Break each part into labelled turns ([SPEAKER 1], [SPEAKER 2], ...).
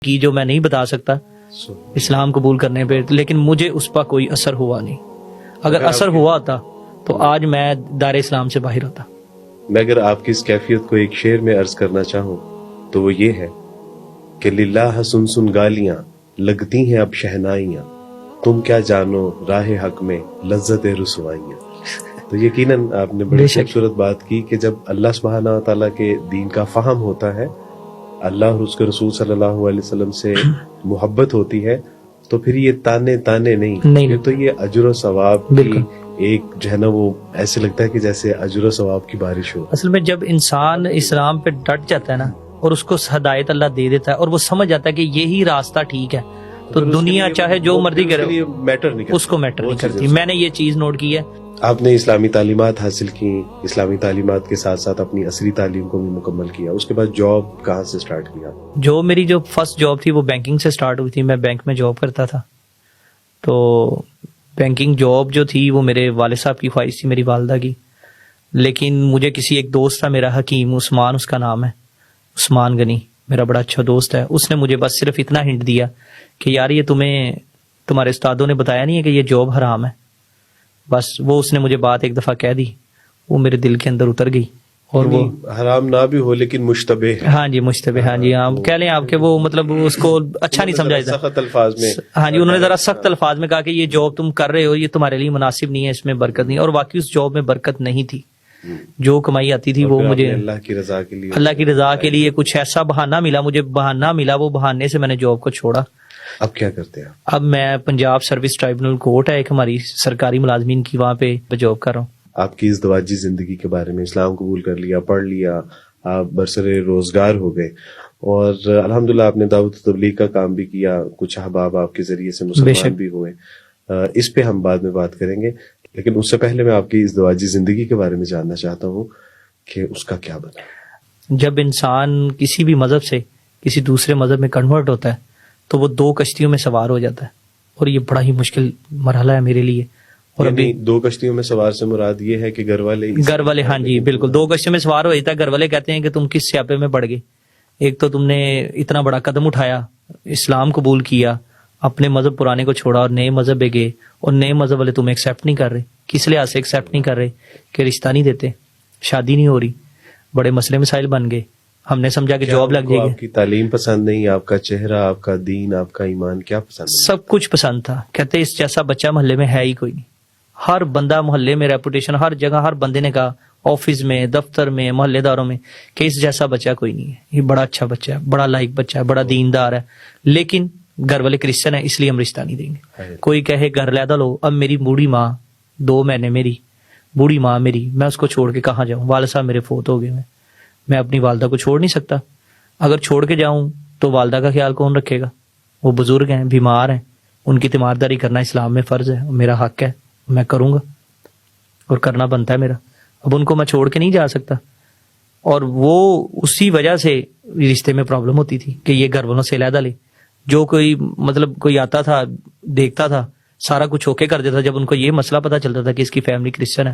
[SPEAKER 1] کی جو میں نہیں بتا سکتا اسلام قبول کرنے پہ، لیکن مجھے اس پر کوئی اثر ہوا نہیں. اگر اثر ہوا ہوتا تو آج میں دار اسلام سے باہر ہوتا.
[SPEAKER 2] میں اگر آپ کی اس کیفیت کو ایک شعر میں عرض کرنا چاہوں تو وہ یہ ہے کہ للہ سن سن گالیاں لگتی ہیں اب شہنائیاں، تم کیا جانو راہ حق میں لذت رسوائیاں. تو یقیناً آپ نے بڑی خوبصورت بات کی کہ جب اللہ سبحانہ و تعالیٰ کے دین کا فہم ہوتا ہے، اللہ اور اس کے رسول صلی اللہ علیہ وسلم سے محبت ہوتی ہے، تو پھر یہ تانے نہیں، یہ تو یہ اجر و ثواب کی ایک جو ہے نا، وہ ایسے لگتا ہے کہ جیسے اجر و ثواب کی بارش ہو.
[SPEAKER 1] اصل میں جب انسان اسلام پہ ڈٹ جاتا ہے نا، اور اس کو ہدایت اللہ دے دیتا ہے اور وہ سمجھ جاتا ہے کہ یہی راستہ ٹھیک ہے، تو دنیا چاہے جو مرضی کرے اس کو میٹر نہیں کرتی. میں نے یہ چیز نوٹ کی ہے.
[SPEAKER 2] آپ نے اسلامی تعلیمات حاصل کی، اسلامی تعلیمات کے ساتھ ساتھ اپنی عصری تعلیم کو بھی مکمل کیا. اس کے بعد جاب کہاں سے سٹارٹ کیا؟
[SPEAKER 1] جو میری جو فرسٹ جاب تھی وہ بینکنگ سے سٹارٹ ہوئی تھی. میں بینک میں جاب کرتا تھا. تو بینکنگ جاب جو تھی وہ میرے والد صاحب کی خواہش تھی، میری والدہ کی. لیکن مجھے کسی ایک دوست تھا میرا، حکیم عثمان اس کا نام ہے، عثمان غنی، میرا بڑا اچھا دوست ہے. اس نے مجھے بس صرف اتنا ہنٹ دیا کہ یار یہ تمہارے استادوں نے بتایا نہیں ہے کہ یہ جاب حرام ہے. بس وہ اس نے مجھے بات ایک دفعہ کہہ دی، وہ میرے دل کے اندر اتر گئی. اور وہ
[SPEAKER 2] حرام نہ بھی ہو لیکن مشتبہ ہے.
[SPEAKER 1] ہاں جی مشتبہ، ہاں جی ہاں کہہ لیں آپ کہ وہ مطلب اس کو اچھا نہیں سمجھا جاتا.
[SPEAKER 2] سخت الفاظ میں،
[SPEAKER 1] ہاں جی انہوں نے ذرا سخت الفاظ میں کہا کہ یہ جاب تم کر رہے ہو یہ تمہارے لیے مناسب نہیں ہے، اس میں برکت نہیں. اور واقعی اس جاب میں برکت نہیں تھی. جو کمائی آتی تھی وہ مجھے
[SPEAKER 2] اللہ کی رضا کے لیے
[SPEAKER 1] کچھ ایسا بہانہ ملا، مجھے بہانہ ملا، وہ بہانے سے میں نے جاب کو چھوڑا.
[SPEAKER 2] اب کیا کرتے ہیں؟
[SPEAKER 1] اب میں پنجاب سروس ٹرائبونل کورٹ ہے ایک ہماری سرکاری ملازمین کی، وہاں پہ جاب کر رہا ہوں.
[SPEAKER 2] آپ کی ازدواجی زندگی کے بارے میں، اسلام قبول کر لیا، پڑھ لیا، آپ برسر روزگار ہو گئے، اور الحمدللہ آپ نے دعوت و تبلیغ کا کام بھی کیا، کچھ احباب آپ کے ذریعے سے مسلمان بھی ہوئے. اس پہ ہم بعد میں بات کریں گے، لیکن اس سے پہلے میں آپ کی ازدواجی زندگی کے بارے میں جاننا چاہتا ہوں کہ اس کا کیا بنا. جب
[SPEAKER 1] انسان کسی بھی مذہب سے کسی دوسرے مذہب میں کنورٹ ہوتا ہے تو وہ دو کشتیوں میں سوار ہو جاتا ہے، اور یہ بڑا ہی مشکل مرحلہ ہے میرے لیے. اور ابھی
[SPEAKER 2] دو کشتیوں میں سوار سے مراد یہ ہے کہ گھر والے
[SPEAKER 1] ہاں جی بالکل دو کشتیوں میں سوار ہو جاتا ہے. گھر والے کہتے ہیں کہ تم کس سیاپے میں پڑ گئے، ایک تو تم نے اتنا بڑا قدم اٹھایا، اسلام قبول کیا، اپنے مذہب پرانے کو چھوڑا اور نئے مذہب پہ گئے، اور نئے مذہب والے تمہیں ایکسیپٹ نہیں کر رہے. کس لحاظ سے ایکسیپٹ نہیں کر رہے؟ کہ رشتہ نہیں دیتے، شادی نہیں ہو رہی، بڑے مسئلے مسائل بن گئے. ہم نے سمجھا کہ جاب لگ جائے گی.
[SPEAKER 2] آپ کی تعلیم پسند نہیں، آپ کا چہرہ، آپ کا دین، آپ کا ایمان کیا پسند؟
[SPEAKER 1] سب کچھ پسند تھا. کہتے اس جیسا بچہ محلے میں ہے ہی کوئی نہیں. ہر بندہ محلے میں، ریپوٹیشن ہر جگہ، ہر بندے نے کہا، آفس میں، دفتر میں، محلے داروں میں، کہ اس جیسا بچہ کوئی نہیں ہے، یہ بڑا اچھا بچہ ہے، بڑا لائق بچہ ہے، بڑا دیندار ہے. لیکن گھر والے کرسچن ہیں اس لیے ہم رشتہ نہیں دیں گے. کوئی کہے گھر لیدا لو، اب میری بوڑھی ماں 2 مہینے میری بوڑھی ماں میری، میں اس کو چھوڑ کے کہاں جاؤں؟ والد صاحب میرے فوت ہو گئے، میں اپنی والدہ کو چھوڑ نہیں سکتا. اگر چھوڑ کے جاؤں تو والدہ کا خیال کون رکھے گا؟ وہ بزرگ ہیں، بیمار ہیں، ان کی تیمارداری کرنا اسلام میں فرض ہے، میرا حق ہے، میں کروں گا اور کرنا بنتا ہے میرا. اب ان کو میں چھوڑ کے نہیں جا سکتا. اور وہ اسی وجہ سے رشتے میں پرابلم ہوتی تھی کہ یہ گھر والوں سے علیحدہ لے. جو کوئی آتا تھا دیکھتا تھا سارا کچھ اوکے کر دیتا. جب ان کو یہ مسئلہ پتہ چلتا تھا کہ اس کی فیملی کرسچن ہے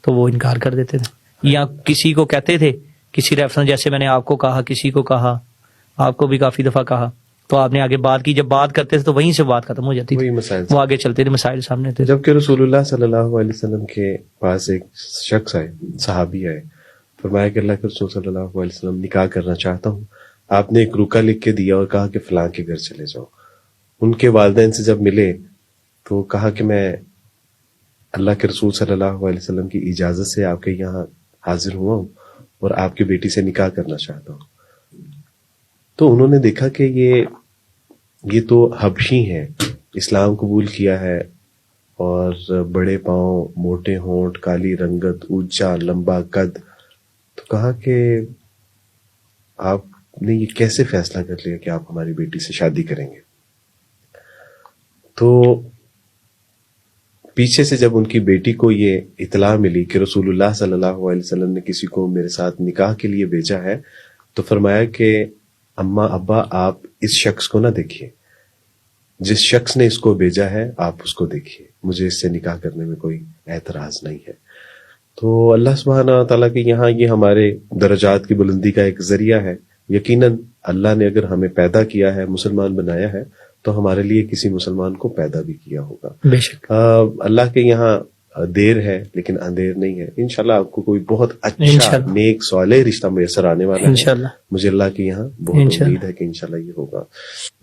[SPEAKER 1] تو وہ انکار کر دیتے تھے. یا کسی کو کہتے تھے، کسی ریفرنس، جیسے میں نے آپ کو کہا، کسی کو کہا، آپ کو بھی کافی دفعہ کہا، تو آپ نے آگے بات کی. جب بات کرتے تھے تو وہیں سے بات ختم ہو جاتی تھی، وہ آگے چلتے تھے، مسائل سامنے تھے.
[SPEAKER 2] جبکہ رسول اللہ صلی اللہ علیہ وسلم کے پاس ایک شخص آئے، صحابی آئے، فرمایا کہ اللہ کے رسول صلی اللہ علیہ وسلم نکاح کرنا چاہتا ہوں. آپ نے ایک رکا لکھ کے دیا اور کہا کہ فلاں کے گھر چلے جاؤ. ان کے والدین سے جب ملے تو کہا کہ میں اللہ کے رسول صلی اللہ علیہ وسلم کی اجازت سے آپ کے یہاں حاضر ہوا ہوں اور آپ کی بیٹی سے نکاح کرنا چاہتا ہوں. تو انہوں نے دیکھا کہ یہ تو حبشی ہیں، اسلام قبول کیا ہے، اور بڑے پاؤں، موٹے ہونٹ، کالی رنگت، اونچا لمبا قد. تو کہا کہ آپ نے یہ کیسے فیصلہ کر لیا کہ آپ ہماری بیٹی سے شادی کریں گے؟ تو پیچھے سے جب ان کی بیٹی کو یہ اطلاع ملی کہ رسول اللہ صلی اللہ علیہ وسلم نے کسی کو میرے ساتھ نکاح کے لیے بھیجا ہے، تو فرمایا کہ اماں ابا آپ اس شخص کو نہ دیکھیے، جس شخص نے اس کو بھیجا ہے آپ اس کو دیکھیے، مجھے اس سے نکاح کرنے میں کوئی اعتراض نہیں ہے. تو اللہ سبحانہ تعالیٰ کے یہاں یہ ہمارے درجات کی بلندی کا ایک ذریعہ ہے یقیناً اللہ نے اگر ہمیں پیدا کیا ہے، مسلمان بنایا ہے، تو ہمارے لیے کسی مسلمان کو پیدا بھی کیا ہوگا.
[SPEAKER 1] بے شک.
[SPEAKER 2] اللہ کے یہاں دیر ہے لیکن اندھیر نہیں ہے. انشاءاللہ آپ کو کوئی بہت اچھا
[SPEAKER 1] انشاءاللہ.
[SPEAKER 2] نیک صالح رشتہ میسر آنے والا ہے.
[SPEAKER 1] انشاءاللہ.
[SPEAKER 2] مجھے اللہ کے یہاں بہت امید ہے کہ انشاءاللہ یہ ہوگا.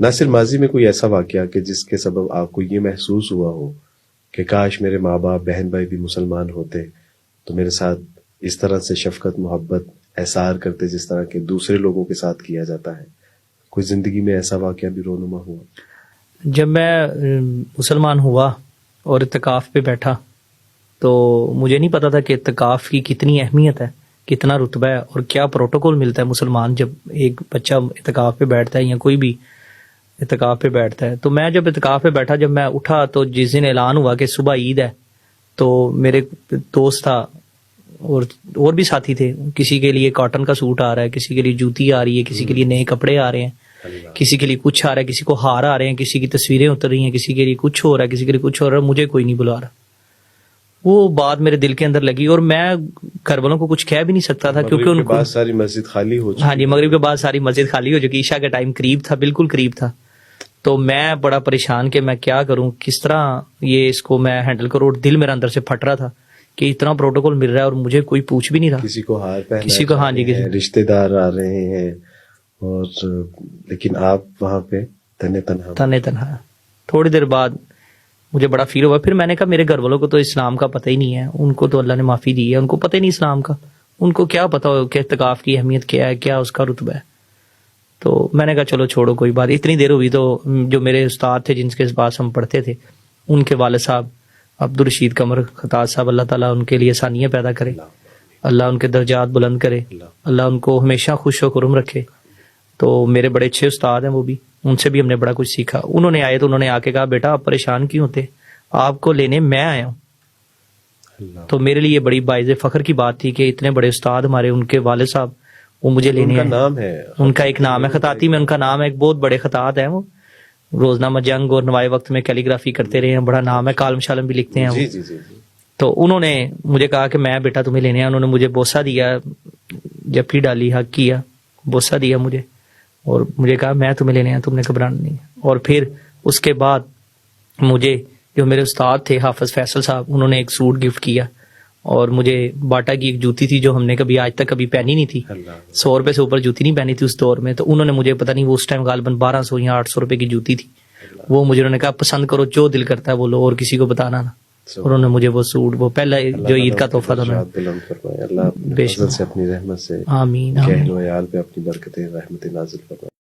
[SPEAKER 2] ناصر، ماضی میں کوئی ایسا واقعہ کہ جس کے سبب آپ کو یہ محسوس ہوا ہو کہ کاش میرے ماں باپ بہن بھائی بھی مسلمان ہوتے تو میرے ساتھ اس طرح سے شفقت محبت احسار کرتے جس طرح کے دوسرے لوگوں کے ساتھ کیا جاتا ہے؟ کوئی زندگی میں ایسا واقعہ بھی رونما ہوا؟
[SPEAKER 1] جب میں مسلمان ہوا اور اعتکاف پہ بیٹھا تو مجھے نہیں پتا تھا کہ اعتکاف کی کتنی اہمیت ہے، کتنا رتبہ ہے اور کیا پروٹوکول ملتا ہے مسلمان جب ایک بچہ اعتکاف پہ بیٹھتا ہے یا کوئی بھی اعتکاف پہ بیٹھتا ہے. تو میں جب اعتکاف پہ بیٹھا، جب میں اٹھا تو جس دن اعلان ہوا کہ صبح عید ہے تو میرے دوست تھا اور بھی ساتھی تھے. کسی کے لیے کاٹن کا سوٹ آ رہا ہے، کسی کے لیے جوتی آ رہی ہے، کسی کے لیے نئے کپڑے آ رہے ہیں، کسی کے لیے کچھ آ رہا ہے، کسی کو ہار آ رہے ہیں، کسی کی تصویریں اتر رہی ہیں، کسی کے لیے کچھ ہو رہا ہے، کسی کے لیے کچھ ہو رہا ہے. مجھے کوئی نہیں بلا رہا. وہ بات میرے دل کے اندر لگی اور میں گھر والوں کو کچھ کہہ بھی نہیں سکتا تھا کیونکہ ان کو
[SPEAKER 2] ساری مسجد خالی ہو چکی.
[SPEAKER 1] ہاں جی، مغرب کے بعد ساری مسجد خالی ہو چکی. عشاء کا ٹائم قریب تھا، بالکل قریب تھا. تو میں بڑا پریشان کہ میں کیا کروں، کس طرح یہ اس کو میں ہینڈل کروں. دل میرا اندر سے پھٹ رہا تھا کہ اتنا پروٹوکول مل رہا ہے اور مجھے کوئی پوچھ بھی نہیں رہا.
[SPEAKER 2] کسی کو ہار پہنا،
[SPEAKER 1] کسی کو، ہاں جی،
[SPEAKER 2] رشتے دار آ رہے ہیں اور لیکن آپ وہاں پہ تنے تنہا.
[SPEAKER 1] تھوڑی دیر بعد مجھے بڑا فیل ہوا. پھر میں نے کہا میرے گھر والوں کو تو اسلام کا پتہ ہی نہیں ہے، ان کو تو اللہ نے معافی دی ہے، ان کو پتہ ہی نہیں اسلام کا، ان کو کیا پتا ہو کہ اعتکاف کی اہمیت کیا ہے، کیا اس کا رتبہ ہے. تو میں نے کہا چلو چھوڑو کوئی بات. اتنی دیر ہوئی تو جو میرے استاد تھے جن کے پاس ہم پڑھتے تھے، ان کے والد صاحب عبدالرشید قمر خطاط صاحب، اللہ تعالیٰ ان کے لیے آسانیاں پیدا کرے، اللہ ان کے درجات بلند کرے، اللہ ان کو ہمیشہ خوش و خرم رکھے. تو میرے بڑے اچھے استاد ہیں وہ بھی، ان سے بھی ہم نے بڑا کچھ سیکھا. انہوں نے آئے تو انہوں نے آ کے کہا بیٹا آپ پریشان کیوں ہوتے، آپ کو لینے میں آیا ہوں. تو میرے لیے بڑی باعث فخر کی بات تھی کہ اتنے بڑے استاد ہمارے، ان کے والد صاحب وہ مجھے لینے آئے.
[SPEAKER 2] نام ہے
[SPEAKER 1] ان کا ایک نام ہے خطاطی میں، ان کا نام ہے، ایک بہت بڑے خطاط ہیں وہ، روزنامہ جنگ اور نوائے وقت میں کیلی گرافی کرتے رہے ہیں، بڑا نام ہے، کالم شالم بھی لکھتے ہیں وہ.
[SPEAKER 2] جی.
[SPEAKER 1] تو انہوں نے مجھے کہا کہ میں بیٹا تمہیں لینے آیا. انہوں نے مجھے بوسہ دیا، جپی ڈالی، حق کیا، بوسہ دیا مجھے اور مجھے کہا میں تمہیں لینے آیا، تم نے گھبرانا نہیں. اور پھر اس کے بعد مجھے جو میرے استاد تھے حافظ فیصل صاحب، انہوں نے ایک سوٹ گفٹ کیا اور مجھے باٹا کی ایک جوتی تھی جو ہم نے کبھی آج تک کبھی پہنی نہیں تھی، 100 روپے سے اوپر جوتی نہیں پہنی تھی اس دور میں. تو انہوں نے مجھے پتہ نہیں وہ اس ٹائم غالباً 1200 یا 800 روپے کی جوتی تھی، وہ مجھے انہوں نے کہا پسند کرو، جو دل کرتا ہے وہ لو اور کسی کو بتانا نا. انہوں نے مجھے وہ سوٹ، وہ پہلا جو عید کا تحفہ تھا،
[SPEAKER 2] اللہ بے شک سے اپنی رحمت سے
[SPEAKER 1] آمین
[SPEAKER 2] اہل و عیال پہ اپنی برکتیں رحمتیں نازل فرمائے.